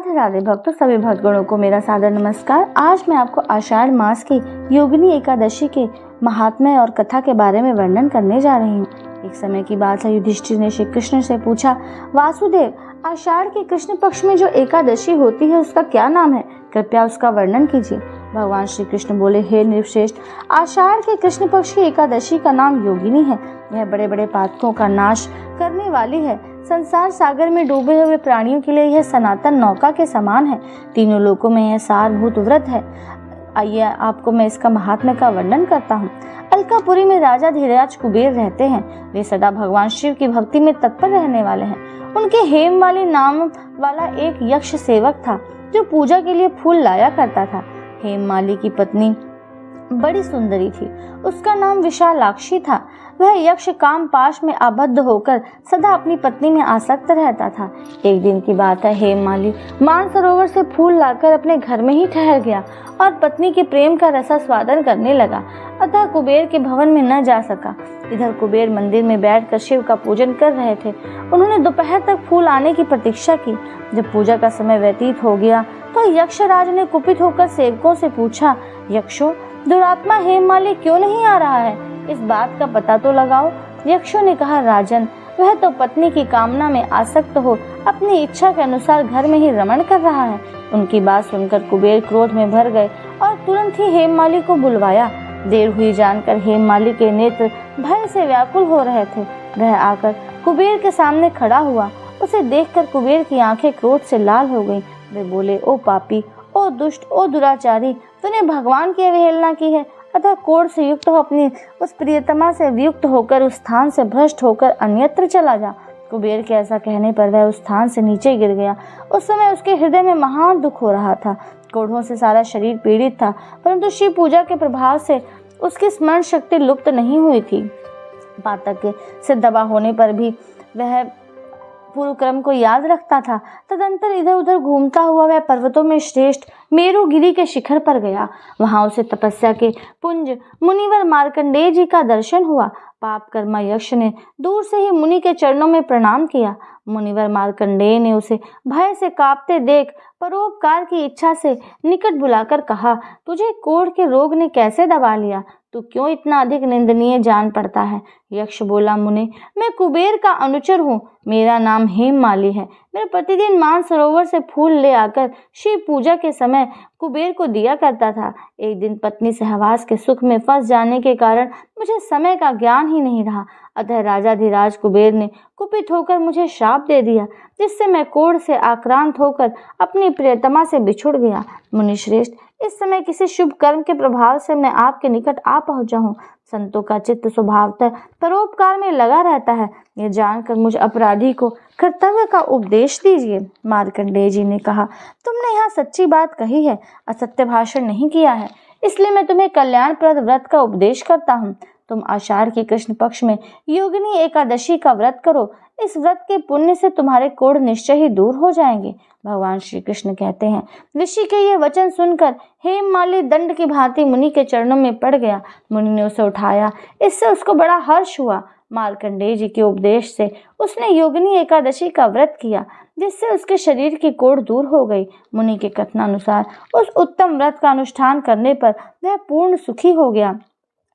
राधे राधे भक्तों, सभी भक्तगणों को मेरा सादर नमस्कार। आज मैं आपको आषाढ़ मास की योगिनी एकादशी के महात्म्य और कथा के बारे में वर्णन करने जा रही हूँ। एक समय की बात है, युधिष्ठिर ने श्री कृष्ण से पूछा, वासुदेव, आषाढ़ के कृष्ण पक्ष में जो एकादशी होती है उसका क्या नाम है? कृपया उसका वर्णन कीजिए। भगवान श्री कृष्ण बोले, हे नृपश्रेष्ठ, आषाढ़ के कृष्ण पक्ष की एकादशी का नाम योगिनी है। यह बड़े बड़े पातकों का नाश करने वाली है। संसार सागर में डूबे हुए प्राणियों के लिए यह सनातन नौका के समान है। तीनों लोकों में यह सारभूत व्रत है। आइए आपको मैं इसका महात्म्य का वर्णन करता हूँ। अलकापुरी में राजा धीराज कुबेर रहते हैं। वे सदा भगवान शिव की भक्ति में तत्पर रहने वाले हैं। उनके हेममाली नाम वाला एक यक्ष सेवक था जो पूजा के लिए फूल लाया करता था। हेममाली की पत्नी बड़ी सुंदरी थी। उसका नाम विशालाक्षी था। वह यक्ष काम पाश में आबद्ध होकर सदा अपनी पत्नी में आसक्त रहता था। एक दिन की बात है, हेममाली मानसरोवर से फूल लाकर अपने घर में ही ठहर गया और पत्नी के प्रेम का रसास्वादन करने लगा। अतः कुबेर के भवन में न जा सका। इधर कुबेर मंदिर में बैठकर शिव का पूजन कर रहे थे। उन्होंने दोपहर तक फूल आने की प्रतीक्षा की। जब पूजा का समय व्यतीत हो गया तो यक्षराज ने कुपित होकर सेवकों से पूछा, यक्षों, दुरात्मा हेममाली क्यों नहीं आ रहा है? इस बात का पता तो लगाओ। यक्षों ने कहा, राजन, वह तो पत्नी की कामना में आसक्त हो अपनी इच्छा के अनुसार घर में ही रमण कर रहा है। उनकी बात सुनकर कुबेर क्रोध में भर गए और तुरंत ही हेममाली को बुलवाया। देर हुई जानकर हेममाली के नेत्र भय से व्याकुल हो रहे थे। वह आकर कुबेर के सामने खड़ा हुआ। उसे देखकर कुबेर की आंखें क्रोध से लाल हो गईं। वे बोले, ओ पापी, ओ दुष्ट, ओ दुराचारी, तूने भगवान की अवहेलना की है। अतः क्रोध से युक्त हो अपनी उस प्रियतमा से वियुक्त होकर उस स्थान से भ्रष्ट होकर अन्यत्र चला जा। कुबेर के ऐसा कहने पर वह उस स्थान से नीचे गिर गया। उस समय उसके हृदय में महान दुख हो रहा था। कोढ़ों से सारा शरीर पीड़ित था, परंतु शिव पूजा के प्रभाव से उसकी स्मरण शक्ति लुप्त नहीं हुई थी। पातक से दबा होने पर भी वह पूर्व क्रम को याद रखता था। तदंतर इधर उधर घूमता हुआ वह पर्वतों में श्रेष्ठ मेरुगिरी के शिखर पर गया। वहां उसे तपस्या के पुंज मुनिवर मार्कंडेय जी का दर्शन हुआ। पाप कर्मा यक्ष ने दूर से ही मुनि के चरणों में प्रणाम किया। मुनिवर मार्कंडेय ने उसे भय से कांपते देख परोपकार की इच्छा से निकट बुलाकर कहा, तुझे कोढ़ के रोग ने कैसे दबा लिया? तू क्यों इतना अधिक निंदनीय जान पड़ता है? यक्ष बोला, मुने, मैं कुबेर का अनुचर हूँ। मेरा नाम हेममाली है। मैं प्रतिदिन मानसरोवर से फूल ले आकर शिव पूजा के समय कुबेर को दिया करता था। एक दिन पत्नी सहवास के सुख में फंस जाने के कारण मुझे समय का ज्ञान ही नहीं रहा। अतः राजा धीराज कुबेर ने कुपित होकर मुझे श्राप दे दिया, जिससे मैं कोढ़ से आक्रांत होकर अपनी प्रियतमा से बिछुड़ गया। मुनिश्रेष्ठ, इस समय किसी शुभ कर्म के प्रभाव से मैं आपके निकट आ पहुंचा हूँ। संतों का चित्त स्वभावतः परोपकार में लगा रहता है। यह जानकर मुझ अपराधी को कर्तव्य का उपदेश दीजिए। मार्कंडेय जी ने कहा, तुमने यहाँ सच्ची बात कही है, असत्य भाषण नहीं किया है, इसलिए मैं तुम्हें कल्याणप्रद व्रत का उपदेश करता हूँ। तुम आषाढ़ के कृष्ण पक्ष में योगिनी एकादशी का व्रत करो। इस व्रत के पुण्य से तुम्हारे कोढ़ निश्चय ही दूर हो जाएंगे। भगवान श्री कृष्ण कहते हैं, ऋषि के ये वचन सुनकर हेममाली दंड की भांति मुनि के चरणों में पड़ गया। मुनि ने उसे उठाया। इससे उसको बड़ा हर्ष हुआ। मार्कंडेय जी के उपदेश से उसने योगिनी एकादशी का व्रत किया, जिससे उसके शरीर की कोढ़ दूर हो गई। मुनि के कथनानुसार उस उत्तम व्रत का अनुष्ठान करने पर वह पूर्ण सुखी हो गया।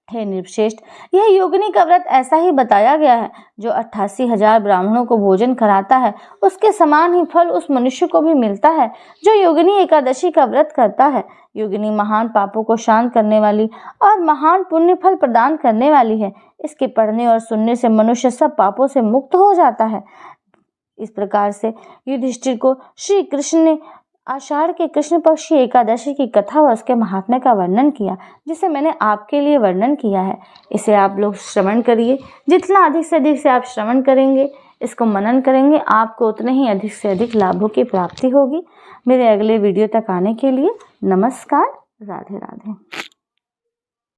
हे नृपश्रेष्ठ, यह योगिनी का व्रत ऐसा ही बताया गया है। जो 88,000 ब्राह्मणों को भोजन कराता है, उसके समान ही फल उस मनुष्य को भी मिलता है जो योगिनी एकादशी का व्रत करता है। योगिनी महान पापों को शांत करने वाली और महान पुण्य फल प्रदान करने वाली है। इसके पढ़ने और सुनने से मनुष्य सब पापों से मुक्त हो जाता है। इस प्रकार से युधिष्ठिर को श्री कृष्ण ने आषाढ़ के कृष्ण पक्ष की एकादशी की कथा व उसके महात्म्य का वर्णन किया, जिसे मैंने आपके लिए वर्णन किया है। इसे आप लोग श्रवण करिए। जितना अधिक से अधिक से आप श्रवण करेंगे, इसको मनन करेंगे, आपको उतने ही अधिक से अधिक लाभों की प्राप्ति होगी। मेरे अगले वीडियो तक आने के लिए नमस्कार। राधे राधे।